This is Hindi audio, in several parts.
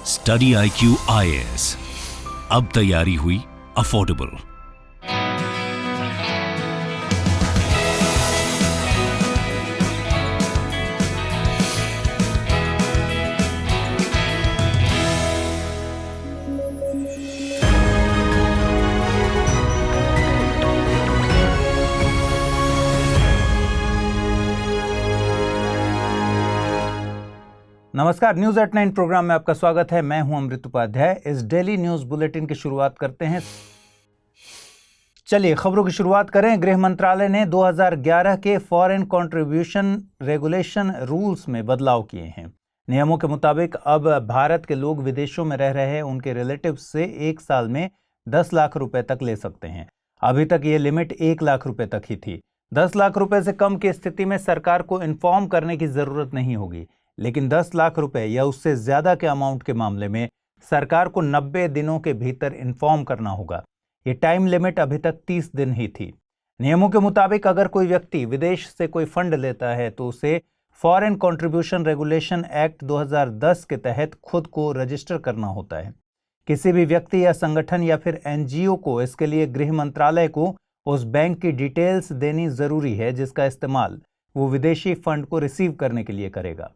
स्टडी IQ IAS, अब तैयारी हुई अफोर्डेबल। नमस्कार, न्यूज एट 9 प्रोग्राम में आपका स्वागत है। मैं हूं अमृत उपाध्याय। इस डेली न्यूज बुलेटिन की शुरुआत करते हैं। चलिए खबरों की शुरुआत करें। गृह मंत्रालय ने 2011 के फॉरेन कंट्रीब्यूशन रेगुलेशन रूल्स में बदलाव किए हैं। नियमों के मुताबिक अब भारत के लोग विदेशों में रह रहे उनके रिलेटिव से एक साल में 10 लाख रुपए तक ले सकते हैं। अभी तक ये लिमिट 1 लाख रुपए तक ही थी। 10 लाख रुपए से कम की स्थिति में सरकार को इन्फॉर्म करने की जरूरत नहीं होगी, लेकिन 10 लाख रुपए या उससे ज्यादा के अमाउंट के मामले में सरकार को 90 दिनों के भीतर इन्फॉर्म करना होगा। ये टाइम लिमिट अभी तक 30 दिन ही थी। नियमों के मुताबिक अगर कोई व्यक्ति विदेश से कोई फंड लेता है तो उसे फॉरेन कंट्रीब्यूशन रेगुलेशन एक्ट 2010 के तहत खुद को रजिस्टर करना होता है। किसी भी व्यक्ति या संगठन या फिर NGO को इसके लिए गृह मंत्रालय को उस बैंक की डिटेल्स देनी जरूरी है जिसका इस्तेमाल वो विदेशी फंड को रिसीव करने के लिए करेगा।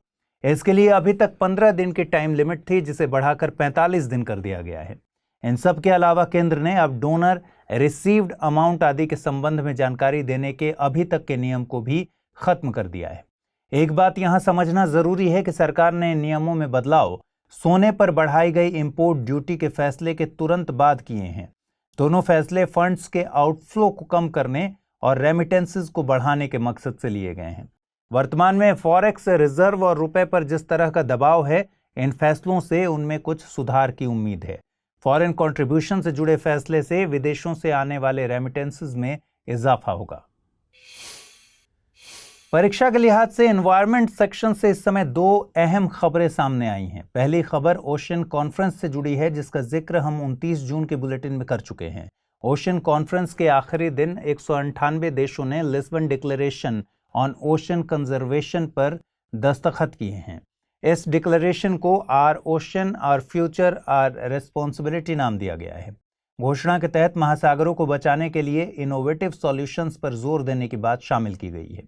इसके लिए अभी तक 15 दिन की टाइम लिमिट थी, जिसे बढ़ाकर 45 दिन कर दिया गया है। इन सब के अलावा केंद्र ने अब डोनर रिसीव्ड अमाउंट आदि के संबंध में जानकारी देने के अभी तक के नियम को भी खत्म कर दिया है। एक बात यहां समझना जरूरी है कि सरकार ने नियमों में बदलाव सोने पर बढ़ाई गई इंपोर्ट ड्यूटी के फैसले के तुरंत बाद किए हैं। दोनों फैसले फंड्स के आउटफ्लो को कम करने और रेमिटेंसेस को बढ़ाने के मकसद से लिए गए हैं। वर्तमान में फॉरेक्स रिजर्व और रुपए पर जिस तरह का दबाव है, इन फैसलों से उनमें कुछ सुधार की उम्मीद है। फॉरेन कंट्रीब्यूशन से जुड़े फैसले से विदेशों से आने वाले रेमिटेंसेस में इजाफा होगा। परीक्षा के लिहाज से एनवायरमेंट सेक्शन से इस समय 2 अहम खबरें सामने आई हैं। पहली खबर ओशन कॉन्फ्रेंस से जुड़ी है, जिसका जिक्र हम 29 जून के बुलेटिन में कर चुके हैं। ओशन कॉन्फ्रेंस के आखिरी दिन 198 देशों ने Lisbon declaration on ocean conservation पर दस्तखत किए हैं। इस डिक्लेरेशन को our ocean our future our responsibility नाम दिया गया है। घोषणा के तहत महासागरों को बचाने के लिए इनोवेटिव सॉल्यूशंस पर जोर देने की बात शामिल की गई है।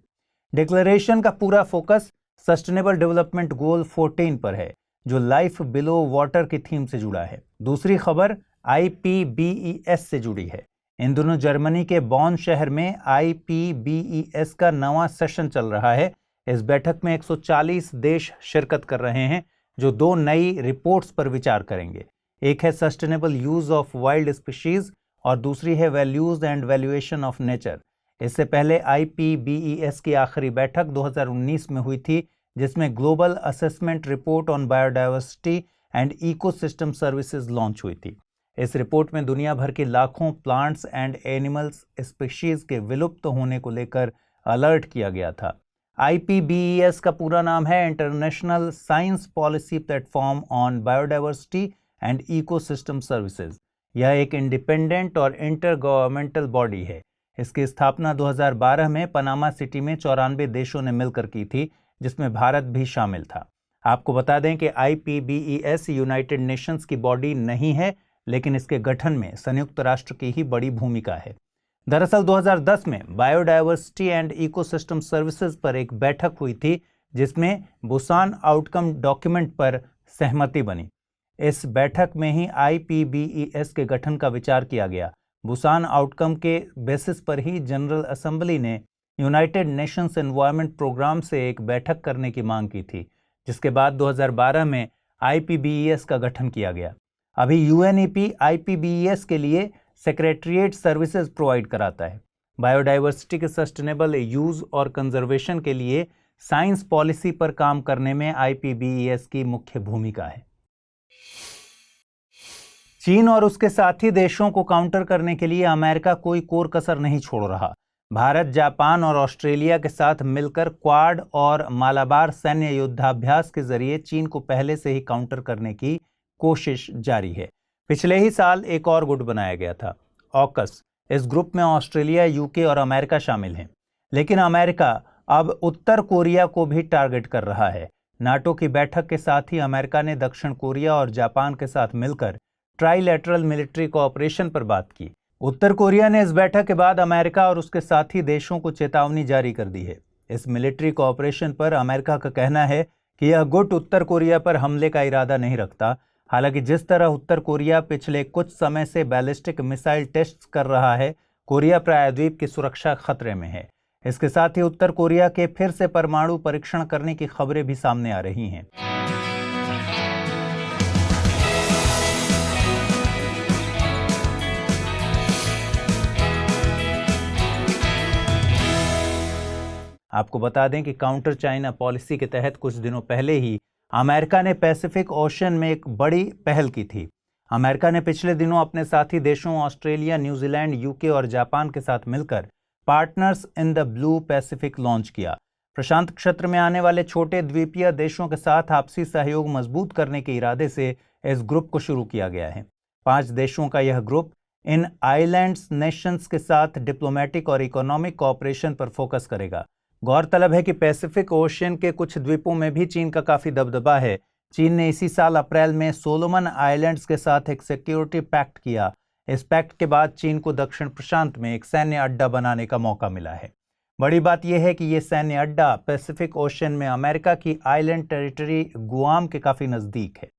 डिक्लेरेशन का पूरा फोकस सस्टेनेबल डेवलपमेंट गोल 14 पर है, जो लाइफ बिलो वाटर की थीम से जुड़ा है। दूसरी खबर IPBES से जुड़ी है। इन दोनों जर्मनी के बॉन शहर में IPBES का नवा सेशन चल रहा है। इस बैठक में 140 देश शिरकत कर रहे हैं, जो 2 नई रिपोर्ट्स पर विचार करेंगे। एक है sustainable use of wild species और दूसरी है values and valuation of nature. इससे पहले IPBES की आखिरी बैठक 2019 में हुई थी, जिसमें global assessment report on biodiversity and ecosystem services launch हुई थी। इस रिपोर्ट में दुनिया भर के लाखों प्लांट्स एंड एनिमल्स स्पीशीज के विलुप्त होने को लेकर अलर्ट किया गया था। IPBES का पूरा नाम है international science policy platform on biodiversity and ecosystem services. यह एक इंडिपेंडेंट और इंटर गवर्नमेंटल बॉडी है। इसकी स्थापना 2012 में पनामा सिटी में 94 देशों ने मिलकर की थी, जिसमें भारत भी शामिल था। आपको बता दें कि IPBES यूनाइटेड नेशंस की बॉडी नहीं है, लेकिन इसके गठन में संयुक्त राष्ट्र की ही बड़ी भूमिका है। दरअसल 2010 में बायोडाइवर्सिटी एंड इकोसिस्टम सर्विसेज पर एक बैठक हुई थी, जिसमें बुसान आउटकम डॉक्यूमेंट पर सहमति बनी। इस बैठक में ही IPBES के गठन का विचार किया गया। बुसान आउटकम के बेसिस पर ही जनरल असेंबली ने यूनाइटेड नेशंस एनवायरनमेंट प्रोग्राम से एक बैठक करने की मांग की थी, जिसके बाद 2012 में IPBES का गठन किया गया। अभी UNEP IPBES के लिए सेक्रेटरिएट सर्विसेज प्रोवाइड कराता है। बायोडाइवर्सिटी के सस्टेनेबल यूज और कंजर्वेशन के लिए साइंस पॉलिसी पर काम करने में IPBES की मुख्य भूमिका है। चीन और उसके साथी देशों को काउंटर करने के लिए अमेरिका कोई कोर कसर नहीं छोड़ रहा। भारत, जापान और ऑस्ट्रेलिया के साथ मिलकर क्वाड और मालाबार सैन्य युद्धाभ्यास के जरिए चीन को पहले से ही काउंटर करने की कोशिश जारी है। पिछले ही साल एक और गुट बनाया गया था, ऑकस। इस ग्रुप में ऑस्ट्रेलिया, UK और अमेरिका शामिल हैं। लेकिन अमेरिका अब उत्तर कोरिया को भी टारगेट कर रहा है। नाटो की बैठक के साथ ही अमेरिका ने दक्षिण कोरिया और जापान के साथ मिलकर ट्राइलैटरल मिलिट्री कोऑपरेशन पर बात की। उत्तर कोरिया ने इस बैठक के बाद अमेरिका और उसके साथी देशों को चेतावनी जारी कर दी है। इस मिलिट्री कोऑपरेशन पर अमेरिका का कहना है कि यह गुट उत्तर कोरिया पर हमले का इरादा नहीं रखता। हालांकि जिस तरह उत्तर कोरिया पिछले कुछ समय से बैलिस्टिक मिसाइल टेस्ट कर रहा है, कोरिया प्रायद्वीप की सुरक्षा खतरे में है। इसके साथ ही उत्तर कोरिया के फिर से परमाणु परीक्षण करने की खबरें भी सामने आ रही हैं। आपको बता दें कि काउंटर चाइना पॉलिसी के तहत कुछ दिनों पहले ही अमेरिका ने पैसिफिक ओशन में एक बड़ी पहल की थी। अमेरिका ने पिछले दिनों अपने साथी देशों ऑस्ट्रेलिया, न्यूजीलैंड, यूके और जापान के साथ मिलकर partners in the blue Pacific launch किया। प्रशांत क्षेत्र में आने वाले छोटे द्वीपीय देशों के साथ आपसी सहयोग मजबूत करने के इरादे से इस ग्रुप को शुरू किया गया है। 5 देशों का यह ग्रुप इन आइलैंड्स नेशंस के साथ डिप्लोमेटिक और इकोनॉमिक कोऑपरेशन पर फोकस करेगा। गौरतलब है कि पैसिफिक ओशियन के कुछ द्वीपों में भी चीन का काफी दबदबा है। चीन ने इसी साल अप्रैल में सोलोमन आइलैंड्स के साथ एक सिक्योरिटी पैक्ट किया। इस पैक्ट के बाद चीन को दक्षिण प्रशांत में एक सैन्य अड्डा बनाने का मौका मिला है। बड़ी बात यह है कि यह सैन्य अड्डा पैसिफिक ओशियन में अमेरिका की आइलैंड टेरिटरी गुआम के काफी नजदीक है।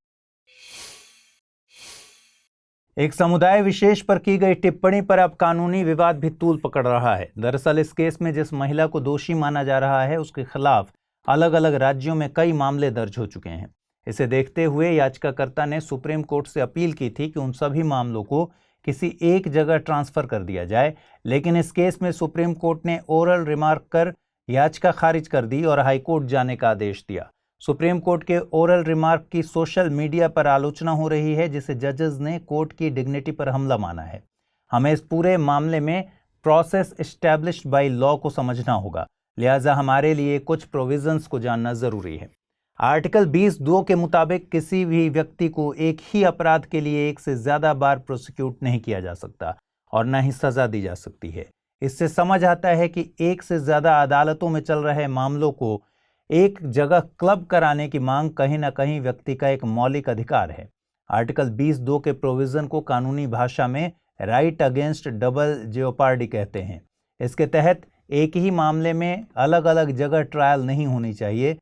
एक समुदाय विशेष पर की गई टिप्पणी पर अब कानूनी विवाद भी तूल पकड़ रहा है। दरअसल इस केस में जिस महिला को दोषी माना जा रहा है, उसके खिलाफ अलग अलग राज्यों में कई मामले दर्ज हो चुके हैं। इसे देखते हुए याचिकाकर्ता ने सुप्रीम कोर्ट से अपील की थी कि उन सभी मामलों को किसी एक जगह ट्रांसफर कर दिया जाए, लेकिन इस केस में सुप्रीम कोर्ट ने ओरल रिमार्क कर याचिका खारिज कर दी और हाईकोर्ट जाने का आदेश दिया। सुप्रीम कोर्ट के ओरल रिमार्क की सोशल मीडिया पर आलोचना हो रही है, जिसे जजेस ने कोर्ट की डिग्निटी पर हमला माना है। हमें इस पूरे मामले में प्रोसेस एस्टैब्लिश्ड बाय लॉ को समझना होगा, लिहाजा हमारे लिए कुछ प्रोविजंस को जानना जरूरी है। आर्टिकल 20(2) के मुताबिक किसी भी व्यक्ति को एक ही अपराध के लिए एक से ज्यादा बार प्रोसिक्यूट नहीं किया जा सकता और न ही सजा दी जा सकती है। इससे समझ आता है कि एक से ज्यादा अदालतों में चल रहे मामलों को एक जगह क्लब कराने की मांग कहीं ना कहीं व्यक्ति का एक मौलिक अधिकार है। आर्टिकल 20(2) के प्रोविजन को कानूनी भाषा में राइट अगेंस्ट डबल जेओपार्डी कहते हैं। इसके तहत एक ही मामले में अलग अलग जगह ट्रायल नहीं होनी चाहिए।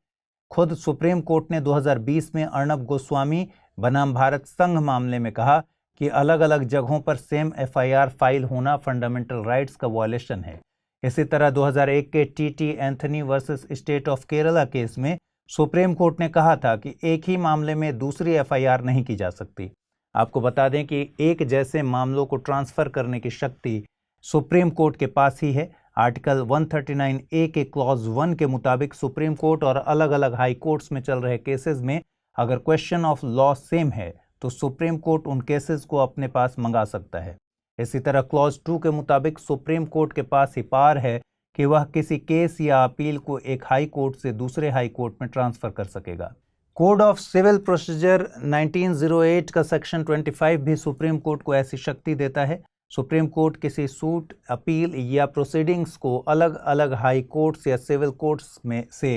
खुद सुप्रीम कोर्ट ने 2020 में अर्णब गोस्वामी बनाम भारत संघ मामले में कहा कि अलग अलग जगहों पर सेम एफआईआर फाइल होना फंडामेंटल राइट्स का वायलेशन है। इसी तरह 2001 के T Anthony versus state of Kerala case में सुप्रीम कोर्ट ने कहा था कि एक ही मामले में दूसरी एफआईआर नहीं की जा सकती। आपको बता दें कि एक जैसे मामलों को ट्रांसफर करने की शक्ति सुप्रीम कोर्ट के पास ही है। आर्टिकल 139A के क्लॉज 1 के मुताबिक सुप्रीम कोर्ट और अलग अलग हाई कोर्ट्स में चल रहे केसेस में अगर क्वेश्चन ऑफ लॉ सेम है तो सुप्रीम कोर्ट उन केसेस को अपने पास मंगा सकता है। इसी तरह क्लॉज 2 के मुताबिक सुप्रीम कोर्ट के पास ही पावर है कि वह किसी केस या अपील को एक हाई कोर्ट से दूसरे हाई कोर्ट में ट्रांसफर कर सकेगा। कोड ऑफ सिविल प्रोसीजर 1908 का सेक्शन 25 भी सुप्रीम कोर्ट को ऐसी शक्ति देता है। सुप्रीम कोर्ट किसी सूट, अपील या प्रोसीडिंग्स को अलग अलग हाई कोर्ट्स या सिविल कोर्ट्स में से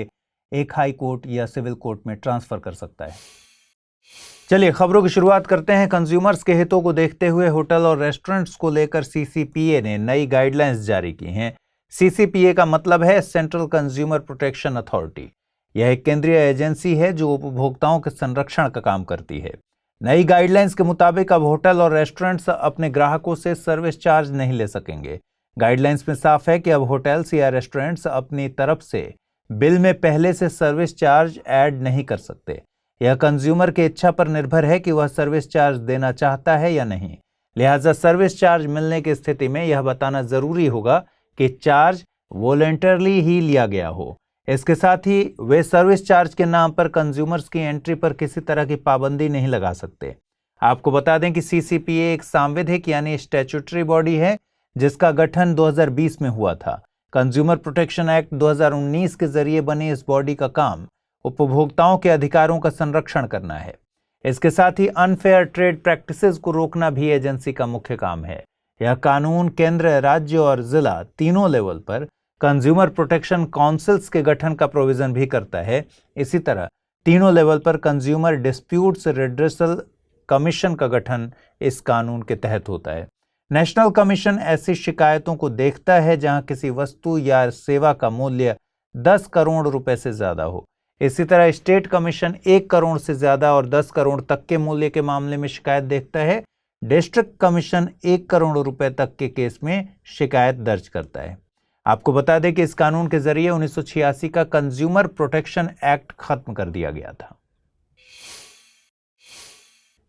एक हाई कोर्ट या सिविल कोर्ट में ट्रांसफर कर सकता है। चलिए खबरों की शुरुआत करते हैं। कंज्यूमर्स के हितों को देखते हुए होटल और रेस्टोरेंट्स को लेकर सीसीपीए ने नई गाइडलाइंस जारी की हैं। सीसीपीए का मतलब है सेंट्रल कंज्यूमर प्रोटेक्शन अथॉरिटी। यह एक केंद्रीय एजेंसी है जो उपभोक्ताओं के संरक्षण का काम करती है। नई गाइडलाइंस के मुताबिक अब होटल और रेस्टोरेंट्स अपने ग्राहकों से सर्विस चार्ज नहीं ले सकेंगे। गाइडलाइंस में साफ है कि अब होटल्स या रेस्टोरेंट्स अपनी तरफ से बिल में पहले से सर्विस चार्ज ऐड नहीं कर सकते। यह कंज्यूमर की इच्छा पर निर्भर है कि वह सर्विस चार्ज देना चाहता है या नहीं। लिहाजा सर्विस चार्ज मिलने की स्थिति में यह बताना जरूरी होगा कि चार्ज वॉलंटरली ही लिया गया हो। इसके साथ ही वे सर्विस चार्ज के नाम पर कंज्यूमर्स की एंट्री पर किसी तरह की पाबंदी नहीं लगा सकते। आपको बता दें कि सीसीपीए एक सांविधिक यानी स्टैट्यूटरी बॉडी है जिसका गठन 2020 में हुआ था। कंज्यूमर प्रोटेक्शन एक्ट 2019 के जरिए बनी इस बॉडी का काम उपभोक्ताओं के अधिकारों का संरक्षण करना है। इसके साथ ही अनफेयर ट्रेड प्रैक्टिसेस को रोकना भी एजेंसी का मुख्य काम है। यह कानून केंद्र, राज्य और जिला तीनों लेवल पर कंज्यूमर प्रोटेक्शन काउंसिल्स के गठन का प्रोविजन भी करता है। इसी तरह तीनों लेवल पर कंज्यूमर डिस्प्यूट्स रिड्रेसल कमीशन का गठन इस कानून के तहत होता है। नेशनल कमीशन ऐसी शिकायतों को देखता है जहां किसी वस्तु या सेवा का मूल्य 10 करोड़ रुपए से ज्यादा हो। इसी तरह स्टेट कमीशन 1 करोड़ से ज्यादा और 10 करोड़ तक के मूल्य के मामले में शिकायत देखता है। डिस्ट्रिक्ट कमीशन 1 करोड़ रुपए तक के केस में शिकायत दर्ज करता है। आपको बता दें कि इस कानून के जरिए 1986 का कंज्यूमर प्रोटेक्शन एक्ट खत्म कर दिया गया था।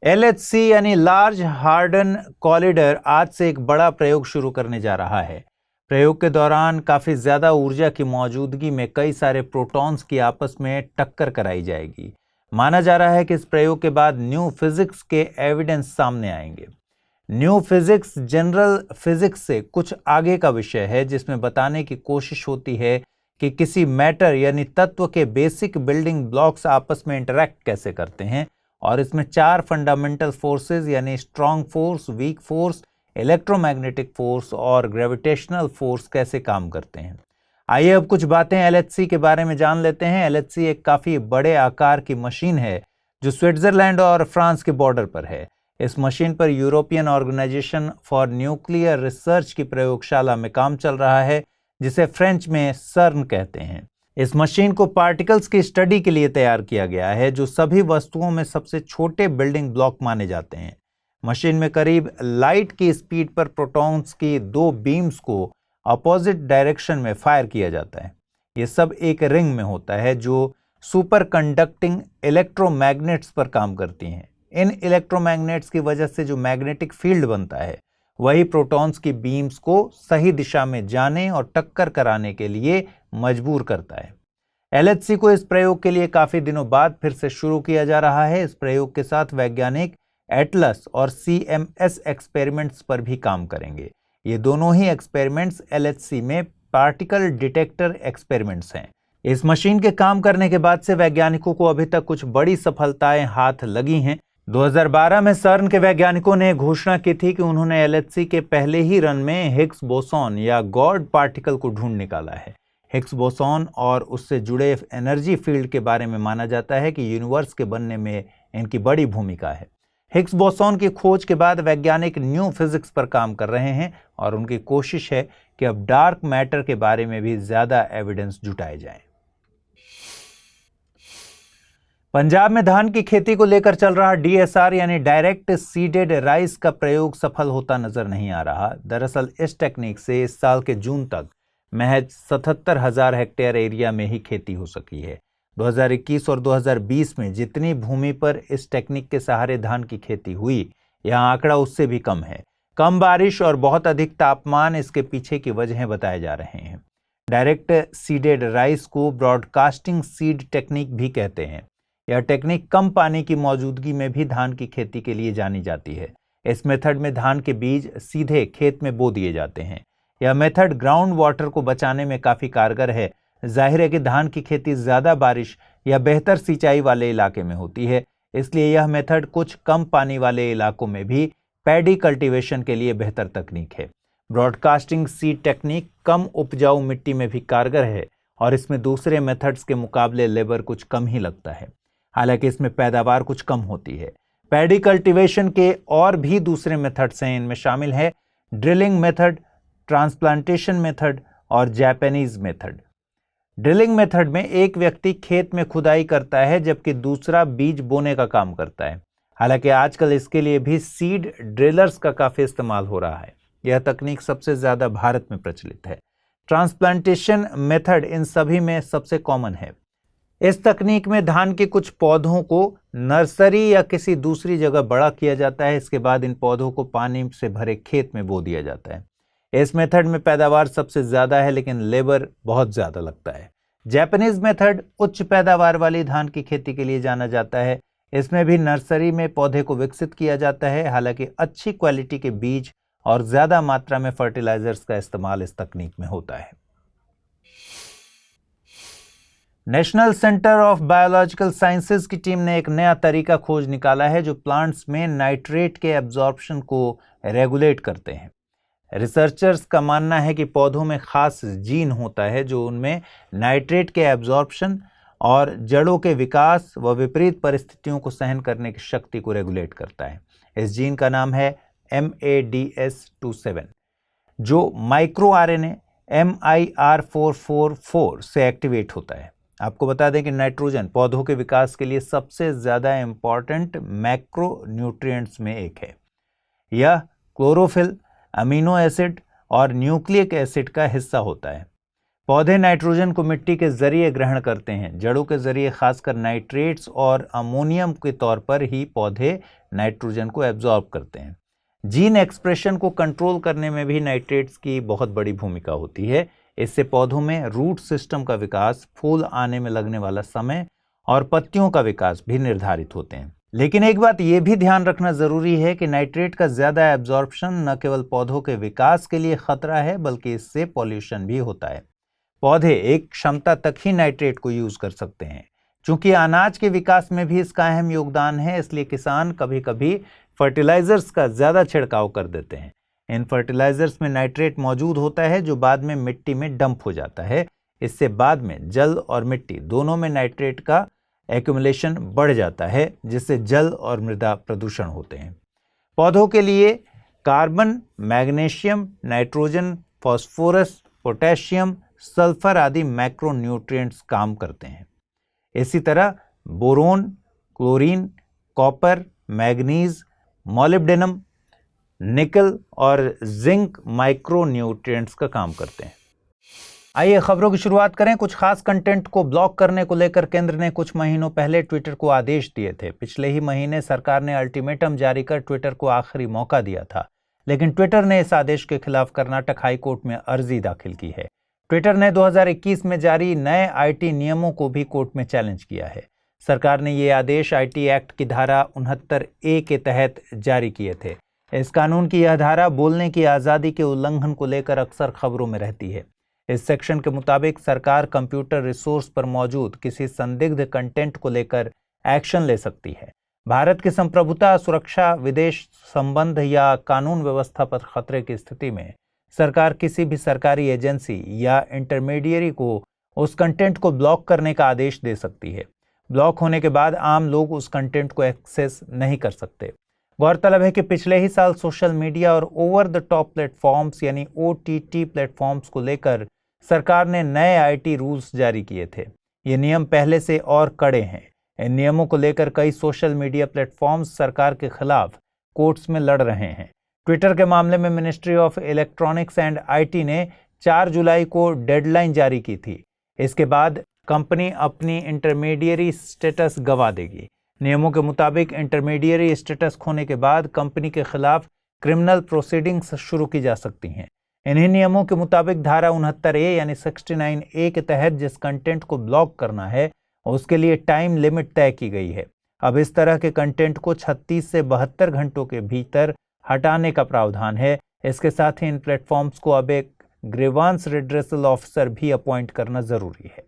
LHC यानी लार्ज हार्डन कॉलिडर आज से एक बड़ा प्रयोग शुरू करने जा रहा है। प्रयोग के दौरान काफी ज्यादा ऊर्जा की मौजूदगी में कई सारे प्रोटॉन्स की आपस में टक्कर कराई जाएगी। माना जा रहा है कि इस प्रयोग के बाद न्यू फिजिक्स के एविडेंस सामने आएंगे। न्यू फिजिक्स जनरल फिजिक्स से कुछ आगे का विषय है, जिसमें बताने की कोशिश होती है कि किसी मैटर यानी तत्व के बेसिक बिल्डिंग ब्लॉक्स आपस में इंटरैक्ट कैसे करते हैं, और इसमें 4 फंडामेंटल फोर्सेस यानी strong force, weak force, electromagnetic force और ग्रेविटेशनल फोर्स कैसे काम करते हैं। आइए अब कुछ बातें LHC के बारे में जान लेते हैं। LHC एक काफी बड़े आकार की मशीन है जो स्विट्जरलैंड और फ्रांस के बॉर्डर पर है। इस मशीन पर European organisation for nuclear research की प्रयोगशाला में काम चल रहा है, जिसे फ्रेंच में सर्न कहते हैं। इस मशीन को पार्टिकल्स की स्टडी के लिए तैयार किया गया है, जो सभी वस्तुओं में सबसे छोटे बिल्डिंग ब्लॉक माने जाते हैं। मशीन में करीब लाइट की स्पीड पर प्रोटॉन्स की 2 बीम्स को अपोजिट डायरेक्शन में फायर किया जाता है। ये सब एक रिंग में होता है जो सुपर कंडक्टिंग इलेक्ट्रोमैग्नेट्स पर काम करती हैं। इन इलेक्ट्रोमैग्नेट्स की वजह से जो मैग्नेटिक फील्ड बनता है वही प्रोटॉन्स की बीम्स को सही दिशा में जाने और टक्कर कराने के लिए मजबूर करता है। LHC को इस प्रयोग के लिए काफी दिनों बाद फिर से शुरू किया जा रहा है। इस प्रयोग के साथ वैज्ञानिक एटलस और CMS एक्सपेरिमेंट्स पर भी काम करेंगे। ये दोनों ही एक्सपेरिमेंट्स LHC में पार्टिकल डिटेक्टर एक्सपेरिमेंट्स हैं। इस मशीन के काम करने के बाद से वैज्ञानिकों को अभी तक कुछ बड़ी सफलताएं हाथ लगी हैं। 2012 में सर्न के वैज्ञानिकों ने घोषणा की थी कि उन्होंने LHC के पहले ही रन में हिग्स बोसॉन या गॉड पार्टिकल को ढूंढ निकाला है। हिग्स बोसॉन और उससे जुड़े एनर्जी फील्ड के बारे में माना जाता है कि यूनिवर्स के बनने में इनकी बड़ी भूमिका है। हिग्स बोसॉन की खोज के बाद वैज्ञानिक न्यू फिजिक्स पर काम कर रहे हैं और उनकी कोशिश है कि अब डार्क मैटर के बारे में भी ज्यादा एविडेंस जुटाए जाएं। पंजाब में धान की खेती को लेकर चल रहा DSR यानी डायरेक्ट सीडेड राइस का प्रयोग सफल होता नजर नहीं आ रहा। दरअसल इस टेक्निक से इस साल के जून तक महज 77,000 हेक्टेयर एरिया में ही खेती हो सकी है। 2021 और 2020 में जितनी भूमि पर इस टेक्निक के सहारे धान की खेती हुई, यह आंकड़ा उससे भी कम है। कम बारिश और बहुत अधिक तापमान इसके पीछे की वजहें बताए जा रहे हैं। डायरेक्ट सीडेड राइस को ब्रॉडकास्टिंग सीड टेक्निक भी कहते हैं। यह टेक्निक कम पानी की मौजूदगी में भी धान की खेती के लिए जानी जाती है। इस मेथड में धान के बीज सीधे खेत में बो दिए जाते हैं। यह मेथड ग्राउंड वाटर को बचाने में काफी कारगर है। जाहिर है कि धान की खेती ज्यादा बारिश या बेहतर सिंचाई वाले इलाके में होती है, इसलिए यह मेथड कुछ कम पानी वाले इलाकों में भी पैडी कल्टीवेशन के लिए बेहतर तकनीक है। ब्रॉडकास्टिंग सीड टेक्निक कम उपजाऊ मिट्टी में भी कारगर है और इसमें दूसरे मेथड्स के मुकाबले लेबर कुछ कम ही लगता है। हालांकि इसमें पैदावार कुछ कम होती है। पैडी कल्टीवेशन के और भी दूसरे मेथड्स हैं। इनमें शामिल है ड्रिलिंग मेथड, ट्रांसप्लांटेशन मेथड और जापानीज मेथड। ड्रिलिंग मेथड में एक व्यक्ति खेत में खुदाई करता है जबकि दूसरा बीज बोने का काम करता है। हालांकि आजकल इसके लिए भी सीड ड्रिलर्स का काफी इस्तेमाल हो रहा है। यह तकनीक सबसे ज्यादा भारत में प्रचलित है। ट्रांसप्लांटेशन मेथड इन सभी में सबसे कॉमन है। इस तकनीक में धान के कुछ पौधों को नर्सरी या किसी दूसरी जगह बड़ा किया जाता है। इसके बाद इन पौधों को पानी से भरे खेत में बो दिया जाता है। इस मेथड में पैदावार सबसे ज्यादा है लेकिन लेबर बहुत ज्यादा लगता है। जापानीज मेथड उच्च पैदावार वाली धान की खेती के लिए जाना जाता है। इसमें भी नर्सरी में पौधे को विकसित किया जाता है। हालांकि अच्छी क्वालिटी के बीज और ज्यादा मात्रा में फर्टिलाइजर्स का इस्तेमाल इस तकनीक में होता है। National centre of biological sciences की टीम ने एक नया तरीका खोज निकाला है जो प्लांट्स में नाइट्रेट के एब्जॉर्प्शन को रेगुलेट करते हैं। रिसर्चर्स का मानना है कि पौधों में खास जीन होता है जो उनमें नाइट्रेट के एब्जॉर्प्शन और जड़ों के विकास व विपरीत परिस्थितियों को सहन करने की शक्ति को रेगुलेट करता है। इस जीन का नाम है MADS27, जो माइक्रो RNA MIR444 से एक्टिवेट होता है। आपको बता दें कि नाइट्रोजन पौधों के विकास के लिए सबसे ज़्यादा इम्पॉर्टेंट मैक्रो न्यूट्रिएंट्स में एक है। यह क्लोरोफिल, अमीनो एसिड और न्यूक्लिक एसिड का हिस्सा होता है। पौधे नाइट्रोजन को मिट्टी के जरिए ग्रहण करते हैं। जड़ों के जरिए खासकर नाइट्रेट्स और अमोनियम के तौर पर ही पौधे नाइट्रोजन को एब्जॉर्ब करते हैं। जीन एक्सप्रेशन को कंट्रोल करने में भी नाइट्रेट्स की बहुत बड़ी भूमिका होती है। इससे पौधों में रूट सिस्टम का विकास, फूल आने में लगने वाला समय और पत्तियों का विकास भी निर्धारित होते हैं। लेकिन एक बात यह भी ध्यान रखना जरूरी है कि नाइट्रेट का ज्यादा एब्जॉर्प्शन न केवल पौधों के विकास के लिए खतरा है, बल्कि इससे पॉल्यूशन भी होता है। पौधे एक क्षमता तक ही नाइट्रेट को यूज कर सकते हैं। चूंकि अनाज के विकास में भी इसका अहम योगदान है, इसलिए किसान कभी कभी फर्टिलाइजर्स का ज्यादा छिड़काव कर देते हैं। इन फर्टिलाइजर्स में नाइट्रेट मौजूद होता है जो बाद में मिट्टी में डंप हो जाता है। इससे बाद में जल और मिट्टी दोनों में नाइट्रेट का एक्यूमुलेशन बढ़ जाता है, जिससे जल और मृदा प्रदूषण होते हैं। पौधों के लिए carbon, magnesium, nitrogen, phosphorus, potassium, sulphur आदि मैक्रो न्यूट्रिएंट्स काम करते हैं। इसी तरह boron, chlorine, copper, manganese, molybdenum, निकल और जिंक माइक्रो न्यूट्रिएंट्स का काम करते हैं। आइए खबरों की शुरुआत करें। कुछ खास कंटेंट को ब्लॉक करने को लेकर केंद्र ने कुछ महीनों पहले ट्विटर को आदेश दिए थे। पिछले ही महीने सरकार ने अल्टीमेटम जारी कर ट्विटर को आखिरी मौका दिया था, लेकिन ट्विटर ने इस आदेश के खिलाफ कर्नाटक हाईकोर्ट में अर्जी दाखिल की है। ट्विटर ने 2021 में जारी नए IT नियमों को भी कोर्ट में चैलेंज किया है। सरकार ने ये आदेश IT एक्ट की धारा 69A के तहत जारी किए थे। इस कानून की यह धारा बोलने की आज़ादी के उल्लंघन को लेकर अक्सर खबरों में रहती है। इस सेक्शन के मुताबिक सरकार कंप्यूटर रिसोर्स पर मौजूद किसी संदिग्ध कंटेंट को लेकर एक्शन ले सकती है। भारत की संप्रभुता, सुरक्षा, विदेश संबंध या कानून व्यवस्था पर खतरे की स्थिति में सरकार किसी भी सरकारी एजेंसी या इंटरमीडियरी को उस कंटेंट को ब्लॉक करने का आदेश दे सकती है। ब्लॉक होने के बाद आम लोग उस कंटेंट को एक्सेस नहीं कर सकते। गौरतलब है कि पिछले ही साल सोशल मीडिया और ओवर द टॉप प्लेटफॉर्म्स यानी OTT प्लेटफॉर्म्स को लेकर सरकार ने नए IT रूल्स जारी किए थे। ये नियम पहले से और कड़े हैं। इन नियमों को लेकर कई सोशल मीडिया प्लेटफॉर्म्स सरकार के खिलाफ कोर्ट्स में लड़ रहे हैं। ट्विटर के मामले में ministry of electronics and IT ने 4 जुलाई को डेडलाइन जारी की थी। इसके बाद कंपनी अपनी इंटरमीडियरी स्टेटस गंवा देगी। नियमों के मुताबिक इंटरमीडियरी स्टेटस खोने के बाद कंपनी के खिलाफ क्रिमिनल प्रोसीडिंग्स शुरू की जा सकती हैं। इन्हीं नियमों के मुताबिक धारा 69A यानी 69A के तहत जिस कंटेंट को ब्लॉक करना है उसके लिए टाइम लिमिट तय की गई है। अब इस तरह के कंटेंट को 36 से 72 घंटों के भीतर हटाने का प्रावधान है। इसके साथ ही इन प्लेटफॉर्म्स को अब एक ग्रीवांस रिड्रेसल ऑफिसर भी अपॉइंट करना जरूरी है।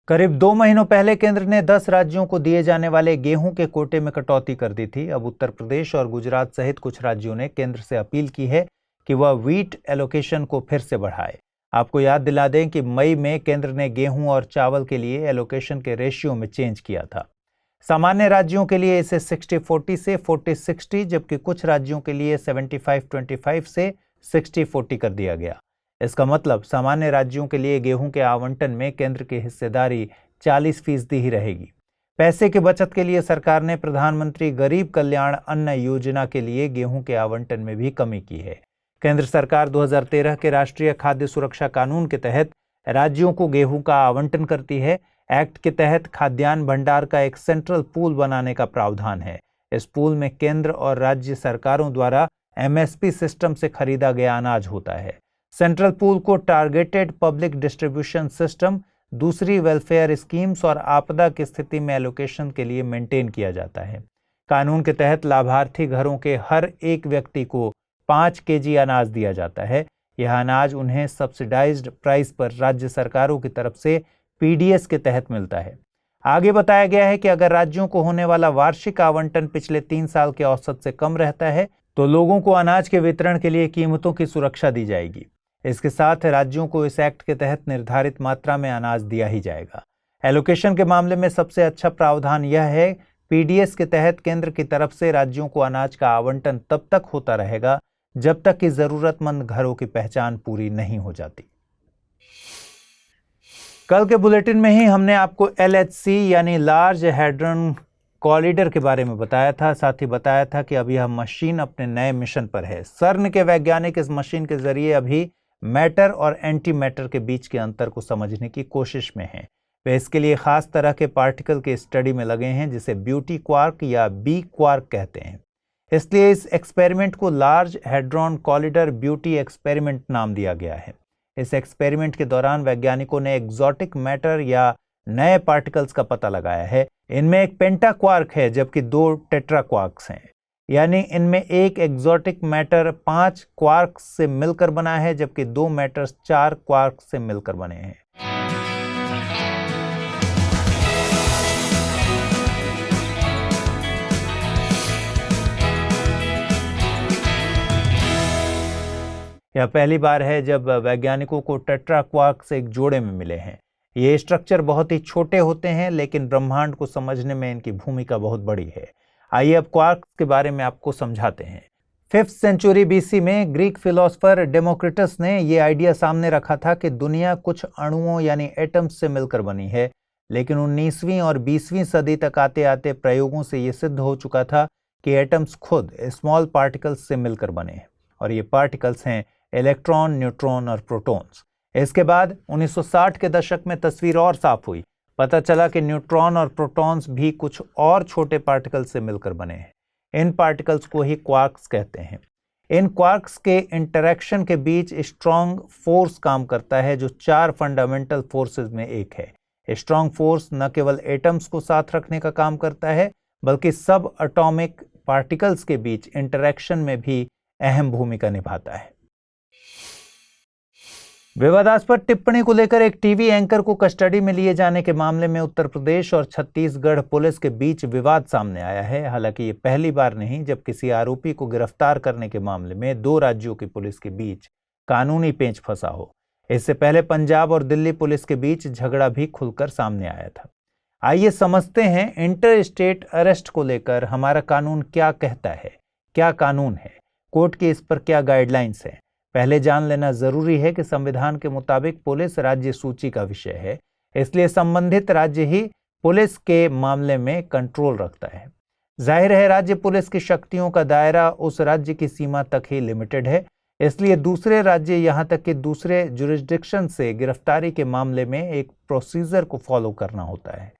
करीब 2 महीनों पहले केंद्र ने 10 राज्यों को दिए जाने वाले गेहूं के कोटे में कटौती कर दी थी। अब उत्तर प्रदेश और गुजरात सहित कुछ राज्यों ने केंद्र से अपील की है कि वह व्हीट एलोकेशन को फिर से बढ़ाए। आपको याद दिला दें कि मई में केंद्र ने गेहूं और चावल के लिए एलोकेशन के रेशियो में चेंज किया था। सामान्य राज्यों के लिए इसे 60-40 से 40-60, जबकि कुछ राज्यों के लिए 75-25 से 60-40 कर दिया गया। इसका मतलब सामान्य राज्यों के लिए गेहूं के आवंटन में केंद्र की हिस्सेदारी 40% ही रहेगी। पैसे की बचत के लिए सरकार ने प्रधानमंत्री गरीब कल्याण अन्न योजना के लिए गेहूं के आवंटन में भी कमी की है। केंद्र सरकार 2013 के राष्ट्रीय खाद्य सुरक्षा कानून के तहत राज्यों को गेहूं का आवंटन करती है। एक्ट के तहत खाद्यान्न भंडार का एक सेंट्रल पूल बनाने का प्रावधान है। इस पूल में केंद्र और राज्य सरकारों द्वारा MSP सिस्टम से खरीदा गया अनाज होता है। सेंट्रल पूल को टारगेटेड पब्लिक डिस्ट्रीब्यूशन सिस्टम, दूसरी वेलफेयर स्कीम्स और आपदा की स्थिति में एलोकेशन के लिए मेंटेन किया जाता है। कानून के तहत लाभार्थी घरों के हर एक व्यक्ति को 5 kg अनाज दिया जाता है। यह अनाज उन्हें सब्सिडाइज्ड प्राइस पर राज्य सरकारों की तरफ से PDS के तहत मिलता है। आगे बताया गया है कि अगर राज्यों को होने वाला वार्षिक आवंटन पिछले 3 साल के औसत से कम रहता है तो लोगों को अनाज के वितरण के लिए कीमतों की सुरक्षा दी जाएगी। इसके साथ राज्यों को इस एक्ट के तहत निर्धारित मात्रा में अनाज दिया ही जाएगा। एलोकेशन के मामले में सबसे अच्छा प्रावधान यह है, पीडीएस के तहत केंद्र की तरफ से राज्यों को अनाज का आवंटन तब तक होता रहेगा जब तक कि जरूरतमंद घरों की पहचान पूरी नहीं हो जाती। कल के बुलेटिन में ही हमने आपको LHC यानी लार्ज हैड्रन कॉलिडर के बारे में बताया था। साथ ही बताया था कि अब यह मशीन अपने नए मिशन पर है। सर्न के वैज्ञानिक इस मशीन के जरिए अभी मैटर और एंटी मैटर के बीच के अंतर को समझने की कोशिश में हैं। वे इसके लिए खास तरह के पार्टिकल के स्टडी में लगे हैं जिसे ब्यूटी क्वार्क या बी क्वार्क कहते हैं। इसलिए इस एक्सपेरिमेंट को लार्ज हैड्रॉन कॉलिडर ब्यूटी एक्सपेरिमेंट नाम दिया गया है। इस एक्सपेरिमेंट के दौरान वैज्ञानिकों ने एक्सोटिक मैटर या नए पार्टिकल्स का पता लगाया है। इनमें एक पेंटा क्वार्क है जबकि 2 टेट्रा क्वार्क्स हैं, यानी इनमें एक एक्सोटिक मैटर 5 क्वार्क्स से मिलकर बना है जबकि 2 मैटर्स 4 क्वार्क्स से मिलकर बने हैं। यह पहली बार है जब वैज्ञानिकों को टेट्रा क्वार्क्स एक जोड़े में मिले हैं। ये स्ट्रक्चर बहुत ही छोटे होते हैं लेकिन ब्रह्मांड को समझने में इनकी भूमिका बहुत बड़ी है। आइए अब क्वार्क्स के बारे में आपको समझाते हैं। 5th सेंचुरी BC में ग्रीक फिलोसोफर डेमोक्रिटस ने यह आइडिया सामने रखा था कि दुनिया कुछ अणुओं यानी एटम्स से मिलकर बनी है, लेकिन 19वीं और 20वीं सदी तक आते आते प्रयोगों से यह सिद्ध हो चुका था कि एटम्स खुद स्मॉल पार्टिकल्स से मिलकर बने हैं और ये पार्टिकल्स हैं इलेक्ट्रॉन, न्यूट्रॉन और प्रोटॉन्स। इसके बाद 1960 के दशक में तस्वीर और साफ हुई। पता चला कि न्यूट्रॉन और प्रोटॉन्स भी कुछ और छोटे पार्टिकल्स से मिलकर बने हैं। इन पार्टिकल्स को ही क्वार्क्स कहते हैं। इन क्वार्क्स के इंटरेक्शन के बीच स्ट्रॉन्ग फोर्स काम करता है जो 4 फंडामेंटल फोर्सेस में एक है। स्ट्रॉन्ग फोर्स न केवल एटम्स को साथ रखने का काम करता है बल्कि सब एटॉमिक पार्टिकल्स के बीच इंटरेक्शन में भी अहम भूमिका निभाता है। विवादास्पद टिप्पणी को लेकर एक टीवी एंकर को कस्टडी में लिए जाने के मामले में उत्तर प्रदेश और छत्तीसगढ़ पुलिस के बीच विवाद सामने आया है। हालांकि ये पहली बार नहीं जब किसी आरोपी को गिरफ्तार करने के मामले में 2 राज्यों की पुलिस के बीच कानूनी पेंच फंसा हो। इससे पहले पंजाब और दिल्ली पुलिस के बीच झगड़ा भी खुलकर सामने आया था। आइए समझते हैं इंटर स्टेट अरेस्ट को लेकर हमारा कानून क्या कहता है, क्या कानून है, कोर्ट की इस पर क्या गाइडलाइंस है। पहले जान लेना जरूरी है कि संविधान के मुताबिक पुलिस राज्य सूची का विषय है, इसलिए संबंधित राज्य ही पुलिस के मामले में कंट्रोल रखता है। जाहिर है राज्य पुलिस की शक्तियों का दायरा उस राज्य की सीमा तक ही लिमिटेड है, इसलिए दूसरे राज्य यहां तक कि दूसरे जुरिस्डिक्शन से गिरफ्तारी के मामले में एक प्रोसीजर को फॉलो करना होता है।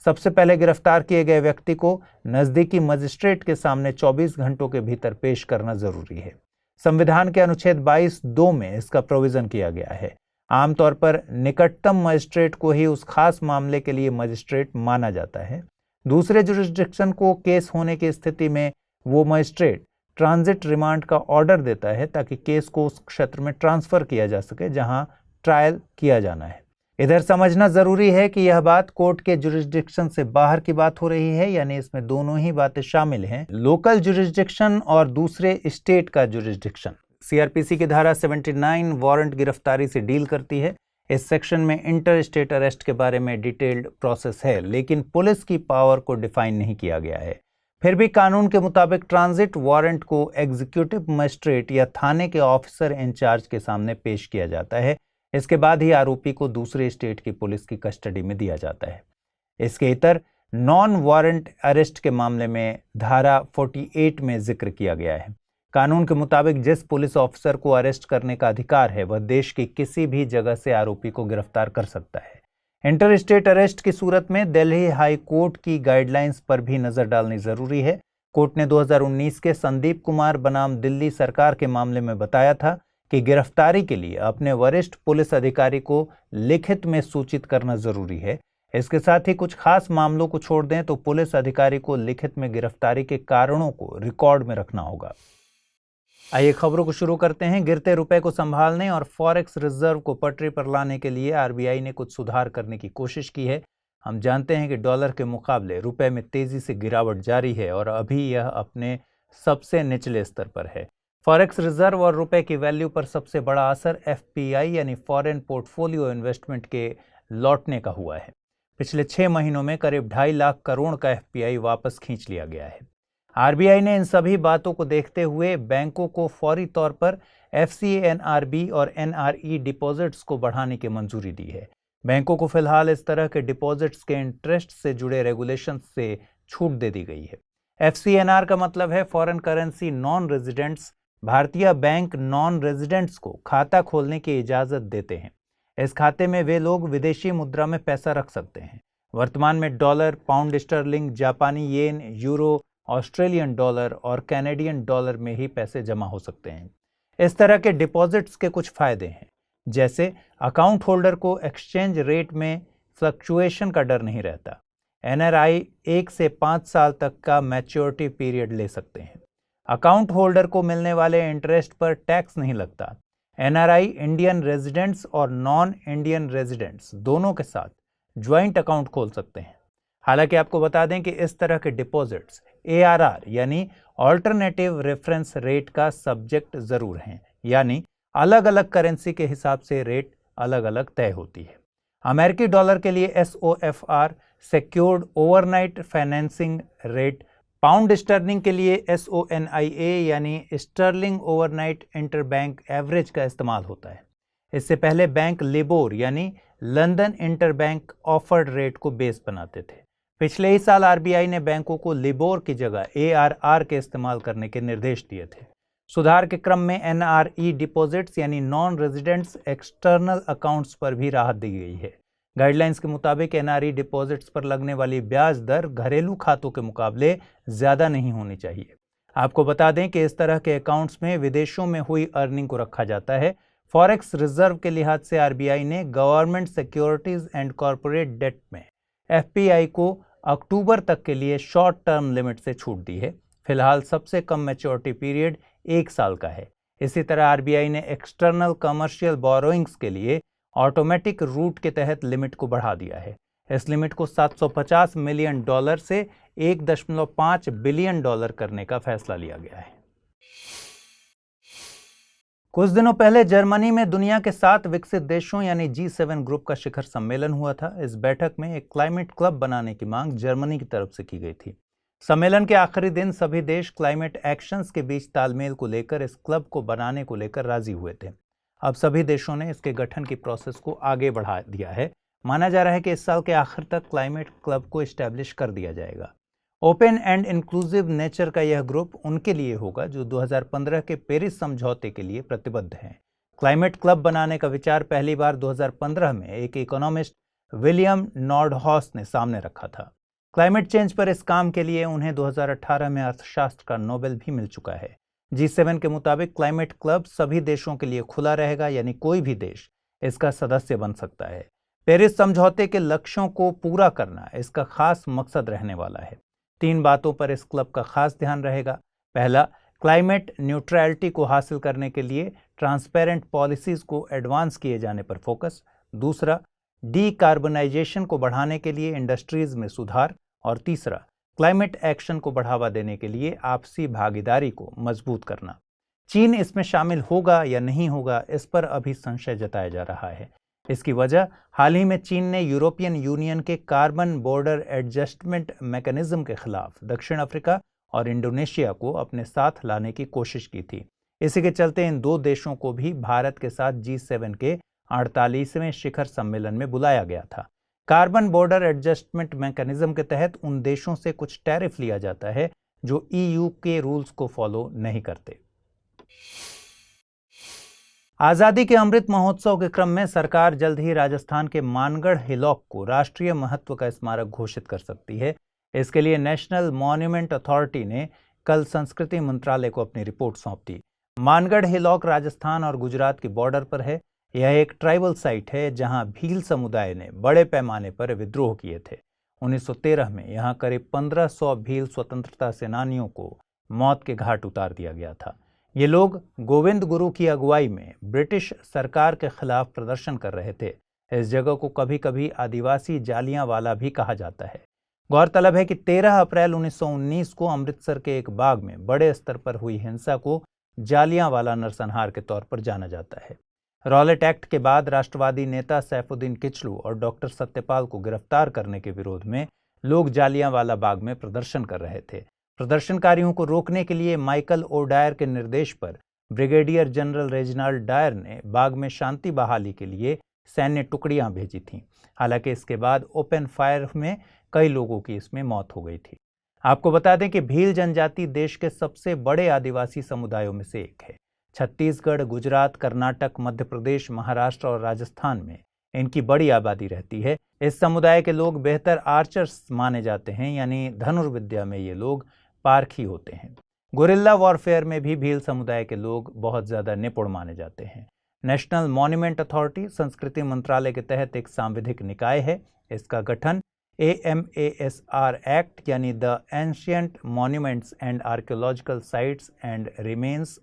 सबसे पहले गिरफ्तार किए गए व्यक्ति को नजदीकी मजिस्ट्रेट के सामने 24 घंटों के भीतर पेश करना जरूरी है। संविधान के अनुच्छेद 22(2) में इसका प्रोविजन किया गया है। आमतौर पर निकटतम मजिस्ट्रेट को ही उस खास मामले के लिए मजिस्ट्रेट माना जाता है। दूसरे जुरिस्डिक्शन को केस होने की स्थिति में वो मजिस्ट्रेट ट्रांजिट रिमांड का ऑर्डर देता है ताकि केस को उस क्षेत्र में ट्रांसफर किया जा सके जहां ट्रायल किया जाना है। इधर समझना जरूरी है कि यह बात कोर्ट के जुरिस्डिक्शन से बाहर की बात हो रही है, यानी इसमें दोनों ही बातें शामिल हैं, लोकल जुरिस्डिक्शन और दूसरे स्टेट का जुरिस्डिक्शन। सीआरपीसी की धारा 79 वारंट गिरफ्तारी से डील करती है। इस सेक्शन में इंटर स्टेट अरेस्ट के बारे में डिटेल्ड प्रोसेस है, लेकिन पुलिस की पावर को डिफाइन नहीं किया गया है। फिर भी कानून के मुताबिक ट्रांजिट वारंट को एग्जीक्यूटिव मजिस्ट्रेट या थाने के ऑफिसर इंचार्ज के सामने पेश किया जाता है। इसके बाद ही आरोपी को दूसरे स्टेट की पुलिस की कस्टडी में दिया जाता है। इसके इतर नॉन वारंट अरेस्ट के मामले में धारा 48 में जिक्र किया गया है। कानून के मुताबिक जिस पुलिस ऑफिसर को अरेस्ट करने का अधिकार है वह देश की किसी भी जगह से आरोपी को गिरफ्तार कर सकता है। इंटर स्टेट अरेस्ट की सूरत में दिल्ली हाई कोर्ट की गाइडलाइंस पर भी नजर डालनी जरूरी है। कोर्ट ने 2019 के संदीप कुमार बनाम दिल्ली सरकार के मामले में बताया था कि गिरफ्तारी के लिए अपने वरिष्ठ पुलिस अधिकारी को लिखित में सूचित करना जरूरी है। इसके साथ ही कुछ खास मामलों को छोड़ दें तो पुलिस अधिकारी को लिखित में गिरफ्तारी के कारणों को रिकॉर्ड में रखना होगा। आइए खबरों को शुरू करते हैं। गिरते रुपए को संभालने और फॉरेक्स रिजर्व को पटरी पर लाने के लिए आरबीआई ने कुछ सुधार करने की कोशिश की है। हम जानते हैं कि डॉलर के मुकाबले रुपए में तेजी से गिरावट जारी है और अभी यह अपने सबसे निचले स्तर पर है। फॉरेक्स रिजर्व और रुपए की वैल्यू पर सबसे बड़ा असर एफपीआई यानी फॉरेन पोर्टफोलियो इन्वेस्टमेंट के लौटने का हुआ है। पिछले 6 महीनों में करीब 2.5 लाख करोड़ का एफपीआई वापस खींच लिया गया है। आरबीआई ने इन सभी बातों को देखते हुए बैंकों को फौरी तौर पर एफसीएनआरबी और एनआरई डिपॉजिट्स को बढ़ाने की मंजूरी दी है। बैंकों को फिलहाल इस तरह के डिपॉजिट्स के इंटरेस्ट से जुड़े रेगुलेशन से छूट दे दी गई है। एफसीएनआर का मतलब है फॉरेन करेंसी नॉन रेजिडेंट्स। भारतीय बैंक नॉन रेजिडेंट्स को खाता खोलने की इजाजत देते हैं। इस खाते में वे लोग विदेशी मुद्रा में पैसा रख सकते हैं। वर्तमान में डॉलर, पाउंड स्टर्लिंग, जापानी येन, यूरो, ऑस्ट्रेलियन डॉलर और कैनेडियन डॉलर में ही पैसे जमा हो सकते हैं। इस तरह के डिपॉजिट्स के कुछ फायदे हैं, जैसे अकाउंट होल्डर को एक्सचेंज रेट में फ्लक्चुएशन का डर नहीं रहता। एनआरआई 1 से 5 साल तक का मैच्योरिटी पीरियड ले सकते हैं। अकाउंट होल्डर को मिलने वाले इंटरेस्ट पर टैक्स नहीं लगता। एनआरआई इंडियन रेजिडेंट्स और नॉन इंडियन रेजिडेंट्स दोनों के साथ ज्वाइंट अकाउंट खोल सकते हैं। हालांकि आपको बता दें कि इस तरह के डिपॉजिट्स एआरआर यानी ऑल्टरनेटिव रेफरेंस रेट का सब्जेक्ट जरूर हैं, यानी अलग अलग करेंसी के हिसाब से रेट अलग अलग तय होती है। अमेरिकी डॉलर के लिए SOFR secured overnight financing rate, pound sterling के लिए एसओएनआईए यानी स्टर्लिंग ओवरनाइट इंटरबैंक एवरेज का इस्तेमाल होता है। इससे पहले बैंक लिबोर यानी लंदन इंटरबैंक ऑफर्ड रेट को बेस बनाते थे। पिछले ही साल आरबीआई ने बैंकों को लिबोर की जगह एआरआर के इस्तेमाल करने के निर्देश दिए थे। सुधार के क्रम में एनआरई डिपॉजिट्स यानी नॉन रेजिडेंट्स एक्सटर्नल अकाउंट्स पर भी राहत दी गई है। गाइडलाइंस के मुताबिक एनआरई डिपॉजिट्स पर लगने वाली ब्याज दर घरेलू खातों के मुकाबले ज्यादा नहीं होनी चाहिए। आपको बता दें कि इस तरह के अकाउंट्स में विदेशों में हुई अर्निंग को रखा जाता है। फॉरेक्स रिजर्व के लिहाज से आरबीआई ने government securities and corporate debt में एफपीआई को अक्टूबर तक के लिए शॉर्ट टर्म लिमिट से छूट दी है। फिलहाल सबसे कम मैच्योरिटी पीरियड 1 साल का है। इसी तरह आरबीआई ने एक्सटर्नल कमर्शियल बोरोइंग्स के लिए ऑटोमेटिक रूट के तहत लिमिट को बढ़ा दिया है। इस लिमिट को $750 मिलियन से $1.5 बिलियन करने का फैसला लिया गया है। कुछ दिनों पहले जर्मनी में दुनिया के 7 विकसित देशों यानी G7 ग्रुप का शिखर सम्मेलन हुआ था। इस बैठक में एक क्लाइमेट क्लब बनाने की मांग जर्मनी की तरफ से की गई थी। सम्मेलन के आखिरी दिन सभी देश क्लाइमेट एक्शंस के बीच तालमेल को लेकर इस क्लब को बनाने को लेकर राजी हुए थे। अब सभी देशों ने इसके गठन की प्रोसेस को आगे बढ़ा दिया है। माना जा रहा है कि इस साल के आखिर तक क्लाइमेट क्लब को एस्टैब्लिश कर दिया जाएगा। ओपन एंड इंक्लूसिव नेचर का यह ग्रुप उनके लिए होगा जो 2015 के पेरिस समझौते के लिए प्रतिबद्ध हैं। क्लाइमेट क्लब बनाने का विचार पहली बार 2015 में एक इकोनॉमिस्ट विलियम नॉर्डहॉस ने सामने रखा था। क्लाइमेट चेंज पर इस काम के लिए उन्हें 2018 में अर्थशास्त्र का नोबेल भी मिल चुका है। G7 के मुताबिक क्लाइमेट क्लब सभी देशों के लिए खुला रहेगा, यानी कोई भी देश इसका सदस्य बन सकता है। पेरिस समझौते के लक्ष्यों को पूरा करना इसका खास मकसद रहने वाला है। 3 बातों पर इस क्लब का खास ध्यान रहेगा। पहला, क्लाइमेट न्यूट्रलिटी को हासिल करने के लिए ट्रांसपेरेंट पॉलिसीज को एडवांस किए जाने पर फोकस। दूसरा, डीकार्बनाइजेशन को बढ़ाने के लिए इंडस्ट्रीज में सुधार। और तीसरा, क्लाइमेट एक्शन को बढ़ावा देने के लिए आपसी भागीदारी को मजबूत करना। चीन इसमें शामिल होगा या नहीं होगा, इस पर अभी संशय जताया जा रहा है। इसकी वजह हाल ही में चीन ने यूरोपियन यूनियन के कार्बन बॉर्डर एडजस्टमेंट मैकेनिज्म के खिलाफ दक्षिण अफ्रीका और इंडोनेशिया को अपने साथ लाने की कोशिश की थी। इसी के चलते इन 2 देशों को भी भारत के साथ G7 के 48वें शिखर सम्मेलन में बुलाया गया था। कार्बन बॉर्डर एडजस्टमेंट मैकेनिज्म के तहत उन देशों से कुछ टैरिफ लिया जाता है जो EU के रूल्स को फॉलो नहीं करते। आजादी के अमृत महोत्सव के क्रम में सरकार जल्द ही राजस्थान के मानगढ़ हिलॉक को राष्ट्रीय महत्व का स्मारक घोषित कर सकती है। इसके लिए नेशनल मॉन्यूमेंट अथॉरिटी ने कल संस्कृति मंत्रालय को अपनी रिपोर्ट सौंप दी। मानगढ़ हिलॉक राजस्थान और गुजरात की बॉर्डर पर है। यह एक ट्राइबल साइट है जहां भील समुदाय ने बड़े पैमाने पर विद्रोह किए थे। 1913 में यहां करीब 1500 भील स्वतंत्रता सेनानियों को मौत के घाट उतार दिया गया था। ये लोग गोविंद गुरु की अगुवाई में ब्रिटिश सरकार के खिलाफ प्रदर्शन कर रहे थे। इस जगह को कभी कभी आदिवासी जालियांवाला भी कहा जाता है। गौरतलब है कि 13 अप्रैल 1919 को अमृतसर के एक बाग में बड़े स्तर पर हुई हिंसा को जालियांवाला नरसंहार के तौर पर जाना जाता है। रॉलेट एक्ट के बाद राष्ट्रवादी नेता सैफुद्दीन किचलू और डॉक्टर सत्यपाल को गिरफ्तार करने के विरोध में लोग जालियांवाला बाग में प्रदर्शन कर रहे थे। प्रदर्शनकारियों को रोकने के लिए माइकल ओ डायर के निर्देश पर ब्रिगेडियर जनरल रेजिनाल्ड डायर ने बाग में शांति बहाली के लिए सैन्य टुकड़ियां भेजी थीं। हालांकि इसके बाद ओपन फायर में कई लोगों की इसमें मौत हो गई थी। आपको बता दें कि भील जनजाति देश के सबसे बड़े आदिवासी समुदायों में से एक है। छत्तीसगढ़, गुजरात, कर्नाटक, मध्य प्रदेश, महाराष्ट्र और राजस्थान में इनकी बड़ी आबादी रहती है। इस समुदाय के लोग बेहतर आर्चर्स माने जाते हैं, यानी धनुर्विद्या में ये लोग पारखी होते हैं। गुरिल्ला वॉरफेयर में भी भील समुदाय के लोग बहुत ज्यादा निपुण माने जाते हैं। नेशनल मॉन्यूमेंट अथॉरिटी संस्कृति मंत्रालय के तहत एक सांविधिक निकाय है। इसका गठन AMASR एक्ट यानी the ancient monuments and archaeological sites and remains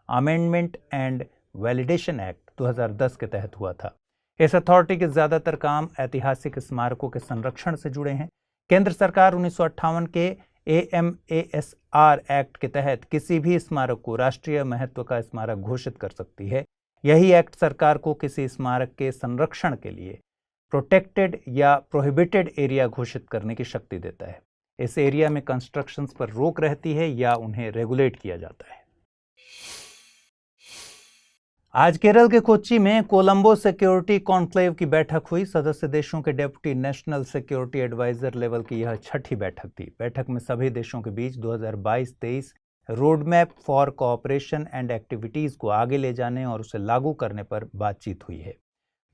amendment and validation act 2010 के तहत हुआ था। इस अथॉरिटी के ज्यादातर काम ऐतिहासिक स्मारकों के संरक्षण से जुड़े हैं। केंद्र सरकार 1958 के AMASR एक्ट के तहत किसी भी स्मारक को राष्ट्रीय महत्व का स्मारक घोषित कर सकती है। यही एक्ट सरकार को किसी स्मारक के संरक्षण के लिए प्रोटेक्टेड या प्रोहिबिटेड एरिया घोषित करने की शक्ति देता है। इस एरिया में कंस्ट्रक्शंस पर रोक रहती है या उन्हें रेगुलेट किया जाता है। आज केरल के कोच्चि में कोलंबो सिक्योरिटी कॉन्क्लेव की बैठक हुई। सदस्य देशों के deputy national security adviser level की यह छठी बैठक थी। बैठक में सभी देशों के बीच 2022-23 road map for cooperation and activities को आगे ले जाने और उसे लागू करने पर बातचीत हुई है।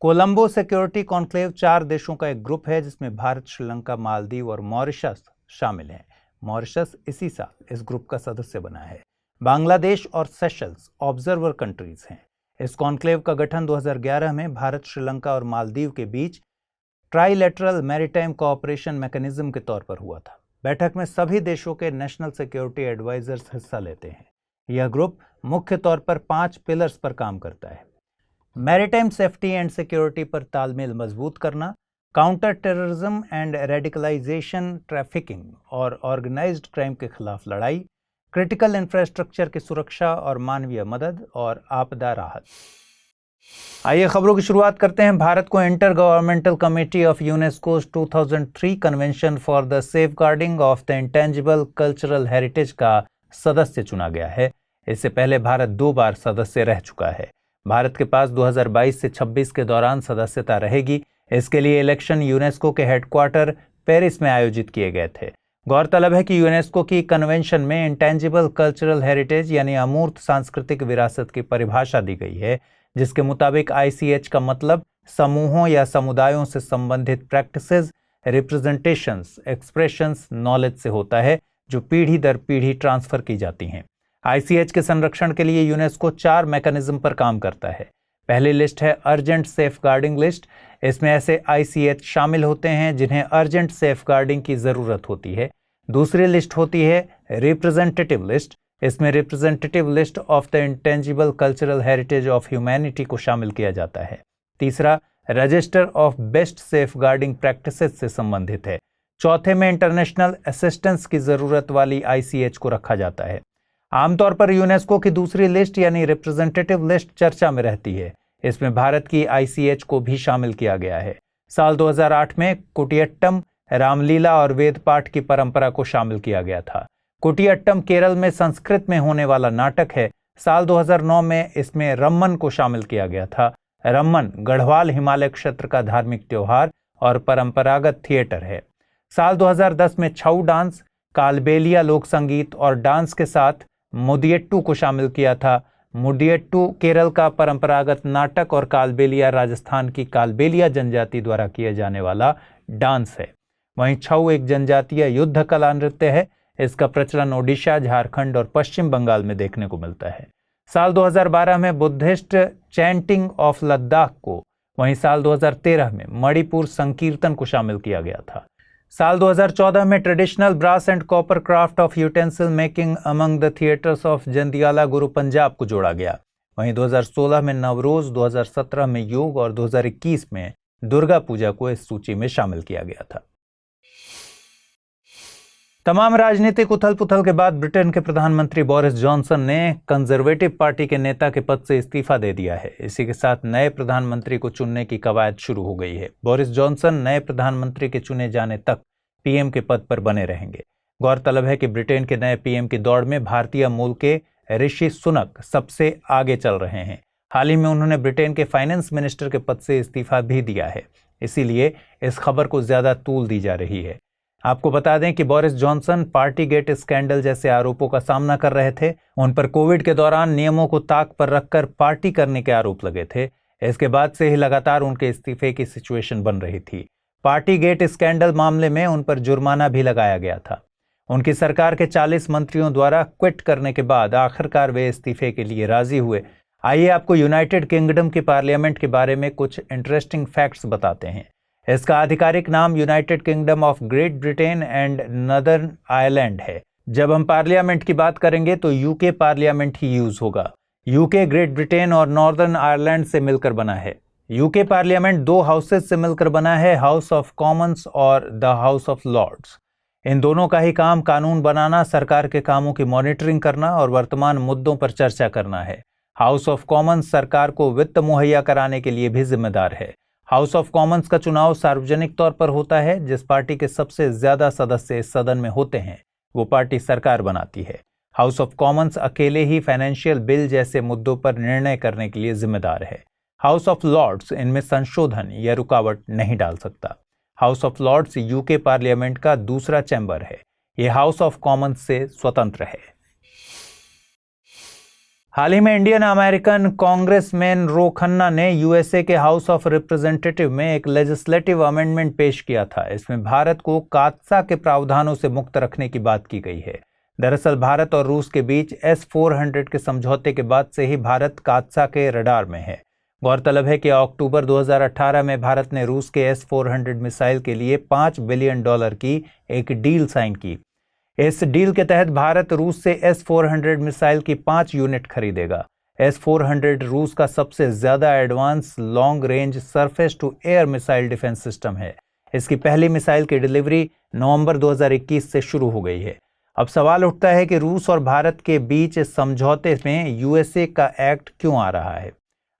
कोलंबो सिक्योरिटी कॉन्क्लेव 4 देशों का एक ग्रुप है जिसमें भारत, श्रीलंका, मालदीव और मॉरिशस शामिल हैं। मॉरिशस इसी साल इस ग्रुप का सदस्य बना है। बांग्लादेश और सेशल्स ऑब्जर्वर कंट्रीज हैं। इस कॉन्क्लेव का गठन 2011 में भारत, श्रीलंका और मालदीव के बीच ट्राइलेटरल मैरीटाइम कोऑपरेशन मैकेनिज्म के तौर पर हुआ था। बैठक में सभी देशों के नेशनल सिक्योरिटी एडवाइजर्स हिस्सा लेते हैं। यह ग्रुप मुख्य तौर पर 5 पिलर्स पर काम करता है। मैरीटाइम सेफ्टी एंड सिक्योरिटी पर तालमेल मजबूत करना, counter terrorism and radicalisation, trafficking और ऑर्गेनाइज्ड क्राइम के खिलाफ लड़ाई, क्रिटिकल इंफ्रास्ट्रक्चर की सुरक्षा और मानवीय मदद और आपदा राहत। आइए खबरों की शुरुआत करते हैं। भारत को inter governmental committee of UNESCO 2003 convention for the safeguarding of the intangible cultural heritage का सदस्य चुना गया है। इससे पहले भारत 2 बार सदस्य रह चुका है। भारत के पास 2022 से 26 के दौरान सदस्यता रहेगी। इसके लिए इलेक्शन यूनेस्को के हेडक्वार्टर पेरिस में आयोजित किए गए थे। गौरतलब है कि यूनेस्को की कन्वेंशन में इंटेंजिबल कल्चरल हेरिटेज यानी अमूर्त सांस्कृतिक विरासत की परिभाषा दी गई है, जिसके मुताबिक ICH का मतलब समूहों या समुदायों से संबंधित प्रैक्टिसेस, रिप्रेजेंटेशंस, एक्सप्रेशंस, नॉलेज से होता है जो पीढ़ी दर पीढ़ी ट्रांसफर की जाती हैं। ICH के संरक्षण के लिए यूनेस्को 4 मैकेनिज्म पर काम करता है। पहली लिस्ट है अर्जेंट सेफगार्डिंग लिस्ट। इसमें ऐसे ICH शामिल होते हैं जिन्हें अर्जेंट सेफगार्डिंग की जरूरत होती है। दूसरी लिस्ट होती है रिप्रेजेंटेटिव लिस्ट। इसमें representative list of the intangible cultural heritage of humanity को शामिल किया जाता है। तीसरा register of best safeguarding practices से संबंधित है। चौथे में इंटरनेशनल असिस्टेंस की जरूरत वाली ICH को रखा जाता है। आमतौर पर यूनेस्को की दूसरी लिस्ट यानी रिप्रेजेंटेटिव लिस्ट चर्चा में रहती है। इसमें भारत की ICH को भी शामिल किया गया है। साल 2008 में कुटियट्टम, रामलीला और वेद पाठ की परंपरा को शामिल किया गया था। कुटियट्टम केरल में संस्कृत में होने वाला नाटक है। साल 2009 में इसमें रम्मन को शामिल किया गया था। रम्मन गढ़वाल हिमालय क्षेत्र का धार्मिक त्योहार और परंपरागत थिएटर है। साल 2010 में छऊ डांस, कालबेलिया लोक संगीत और डांस के साथ मुदियट्टू को शामिल किया था। मुदियट्टू केरल का परंपरागत नाटक और कालबेलिया राजस्थान की कालबेलिया जनजाति द्वारा किया जाने वाला डांस है। वहीं छऊ एक जनजातीय युद्ध कला नृत्य है। इसका प्रचलन ओडिशा, झारखंड और पश्चिम बंगाल में देखने को मिलता है। साल 2012 में बुद्धिस्ट चैंटिंग ऑफ लद्दाख को, वहीं साल 2013 में मणिपुर संकीर्तन को शामिल किया गया था। साल 2014 में traditional brass and copper craft of utensil making among the थिएटर्स ऑफ जंदियाला गुरु पंजाब को जोड़ा गया। वहीं 2016 में नवरोज, 2017 में योग और 2021 में दुर्गा पूजा को इस सूची में शामिल किया गया था। तमाम राजनीतिक उथल पुथल के बाद ब्रिटेन के प्रधानमंत्री बोरिस जॉनसन ने कंजर्वेटिव पार्टी के नेता के पद से इस्तीफा दे दिया है। इसी के साथ नए प्रधानमंत्री को चुनने की कवायद शुरू हो गई है। बोरिस जॉनसन नए प्रधानमंत्री के चुने जाने तक पीएम के पद पर बने रहेंगे। गौरतलब है कि ब्रिटेन के नए पीएम की दौड़ में भारतीय मूल के ऋषि सुनक सबसे आगे चल रहे हैं। हाल ही में उन्होंने ब्रिटेन के फाइनेंस मिनिस्टर के पद से इस्तीफा भी दिया है, इसीलिए इस खबर को ज्यादा तूल दी जा रही है। आपको बता दें कि Boris Johnson party get scandal जैसे आरोपों का सामना कर रहे थे। उन पर कोविड के दौरान नियमों को ताक पर रखकर पार्टी करने के आरोप लगे थे। इसके बाद से ही लगातार उनके इस्तीफे की सिचुएशन बन रही थी। पार्टी गेट स्कैंडल मामले में उन पर जुर्माना भी लगाया गया था। उनकी सरकार के 40 मंत्रियों द्वारा क्विट करने के बाद आखिरकार वे इस्तीफे के लिए राजी हुए। आइए आपको यूनाइटेड किंगडम की पार्लियामेंट के बारे में कुछ इंटरेस्टिंग फैक्ट्स बताते हैं। इसका आधिकारिक नाम United kingdom of great Britain and northern Ireland है। जब हम पार्लियामेंट की बात करेंगे तो यूके पार्लियामेंट ही यूज होगा। यूके ग्रेट ब्रिटेन और नॉर्दर्न आयरलैंड से मिलकर बना है। यूके पार्लियामेंट 2 हाउसेस से मिलकर बना है, हाउस ऑफ कॉमन्स और द हाउस ऑफ लॉर्ड्स। इन दोनों का ही काम कानून बनाना, सरकार के कामों की मॉनिटरिंग करना और वर्तमान मुद्दों पर चर्चा करना है। हाउस ऑफ कॉमन्स सरकार को वित्त मुहैया कराने के लिए भी जिम्मेदार है। हाउस ऑफ कॉमन्स का चुनाव सार्वजनिक तौर पर होता है। जिस पार्टी के सबसे ज्यादा सदस्य इस सदन में होते हैं वो पार्टी सरकार बनाती है। हाउस ऑफ कॉमन्स अकेले ही फाइनेंशियल बिल जैसे मुद्दों पर निर्णय करने के लिए जिम्मेदार है। हाउस ऑफ लॉर्ड्स इनमें संशोधन या रुकावट नहीं डाल सकता। House of Lords UK parliament का दूसरा चैम्बर है। यह हाउस ऑफ कॉमन्स से स्वतंत्र है। हाल ही में इंडियन अमेरिकन कांग्रेसमैन रो खन्ना ने यूएसए के हाउस ऑफ रिप्रेजेंटेटिव में एक लेजिस्लेटिव अमेंडमेंट पेश किया था। इसमें भारत को कात्सा के प्रावधानों से मुक्त रखने की बात की गई है। दरअसल भारत और रूस के बीच S-400 के समझौते के बाद से ही भारत कात्सा के रडार में है। गौरतलब है कि अक्टूबर 2018 में भारत ने रूस के S-400 मिसाइल के लिए $5 बिलियन की एक डील साइन की। इस डील के तहत भारत रूस से S-400 मिसाइल की 5 यूनिट खरीदेगा। S-400 रूस का सबसे ज्यादा advance long range surface to air missile defence system है। इसकी पहली मिसाइल की डिलीवरी नवंबर 2021 से शुरू हो गई है। अब सवाल उठता है कि रूस और भारत के बीच समझौते में यूएसए का एक्ट क्यों आ रहा है।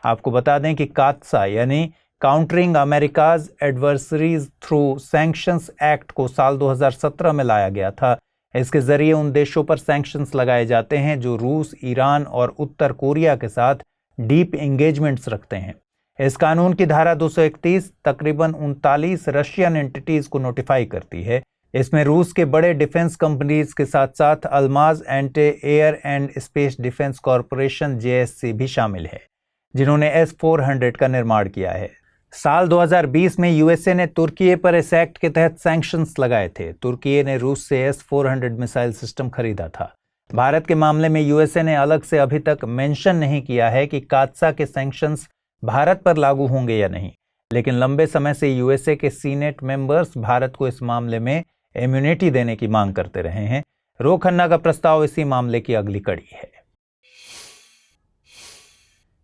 आपको बता दें कि कात्सा यानी countering America's adversaries through sanctions act को साल 2017 में लाया गया था। इसके जरिए उन देशों पर सैंक्शंस लगाए जाते हैं जो रूस, ईरान और उत्तर कोरिया के साथ डीप एंगेजमेंट्स रखते हैं। इस कानून की धारा 231 तकरीबन 39 रशियन एंटिटीज को नोटिफाई करती है। इसमें रूस के बड़े डिफेंस कंपनीज के साथ साथ Almaz anti air and space defence corporation JSC भी शामिल है, जिन्होंने S-400 का निर्माण किया है। साल 2020 में यूएसए ने तुर्की पर इस एक्ट के तहत सैंक्शंस लगाए थे। तुर्की ने रूस से S-400 मिसाइल सिस्टम खरीदा था। भारत के मामले में यूएसए ने अलग से अभी तक मेंशन नहीं किया है कि कात्सा के सैंक्शंस भारत पर लागू होंगे या नहीं, लेकिन लंबे समय से यूएसए के सीनेट मेंबर्स भारत को इस मामले में इम्यूनिटी देने की मांग करते रहे हैं। रो खन्ना का प्रस्ताव इसी मामले की अगली कड़ी है।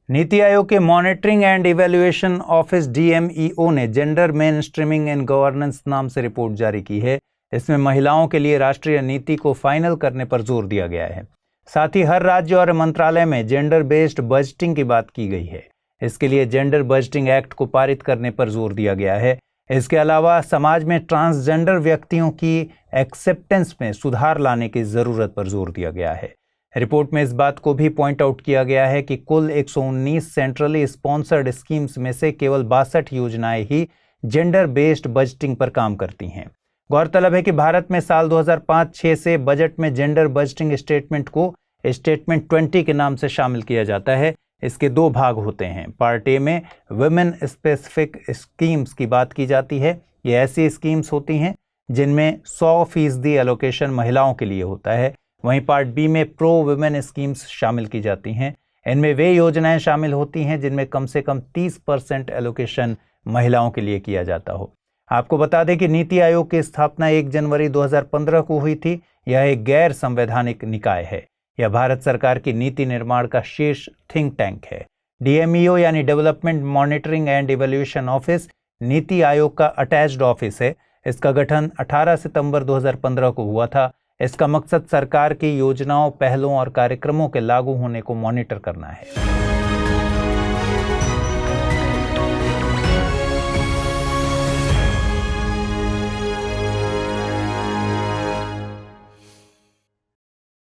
नीति आयोग के monitoring and evaluation office DMEO ने gender main streaming in governance नाम से रिपोर्ट जारी की है। इसमें महिलाओं के लिए राष्ट्रीय नीति को फाइनल करने पर जोर दिया गया है। साथ ही हर राज्य और मंत्रालय में जेंडर बेस्ड बजटिंग की बात की गई है। इसके लिए जेंडर बजटिंग एक्ट को पारित करने पर जोर दिया गया है। इसके अलावा समाज में ट्रांसजेंडर व्यक्तियों की एक्सेप्टेंस में सुधार लाने की जरूरत पर जोर दिया गया है। रिपोर्ट में इस बात को भी पॉइंट आउट किया गया है कि कुल 119 सेंट्रली स्पॉन्सर्ड स्कीम्स में से केवल 62 योजनाएं ही जेंडर बेस्ड बजटिंग पर काम करती हैं। गौरतलब है कि भारत में साल 2005-06 से बजट में जेंडर बजटिंग स्टेटमेंट को स्टेटमेंट 20 के नाम से शामिल किया जाता है। इसके 2 भाग होते हैं। पार्ट ए में वुमेन स्पेसिफिक स्कीम्स की बात की जाती है। ये ऐसी स्कीम्स होती हैं जिनमें 100% एलोकेशन महिलाओं के लिए होता है। वहीं पार्ट बी में प्रो वुमेन स्कीम्स शामिल की जाती हैं। इनमें वे योजनाएं शामिल होती हैं जिनमें कम से कम 30% एलोकेशन महिलाओं के लिए किया जाता हो। आपको बता दें कि नीति आयोग की स्थापना 1 जनवरी 2015 को हुई थी। यह एक गैर संवैधानिक निकाय है। यह भारत सरकार की नीति निर्माण का शीर्ष थिंक टैंक है। DMEO यानी development monitoring and evaluation office NITI Aayog का अटैच्ड ऑफिस है। इसका गठन 18 सितंबर 2015 को हुआ था। इसका मकसद सरकार की योजनाओं, पहलों और कार्यक्रमों के लागू होने को मॉनिटर करना है।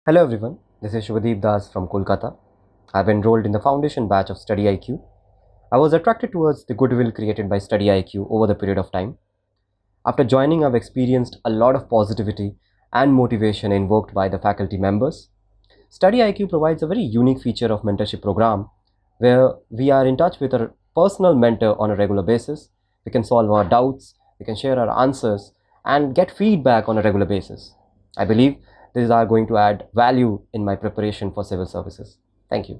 Hello everyone, this is Shubhadeep Das from Kolkata. I've enrolled in the foundation batch of Study IQ. I was attracted towards the goodwill created by Study IQ over the period of time. After joining, I've experienced a lot of positivity and motivation invoked by the faculty members. Study IQ provides a very unique feature of mentorship program where we are in touch with a personal mentor on a regular basis. We can solve our doubts, we can share our answers and get feedback on a regular basis. I believe these are going to add value in my preparation for civil services. Thank you.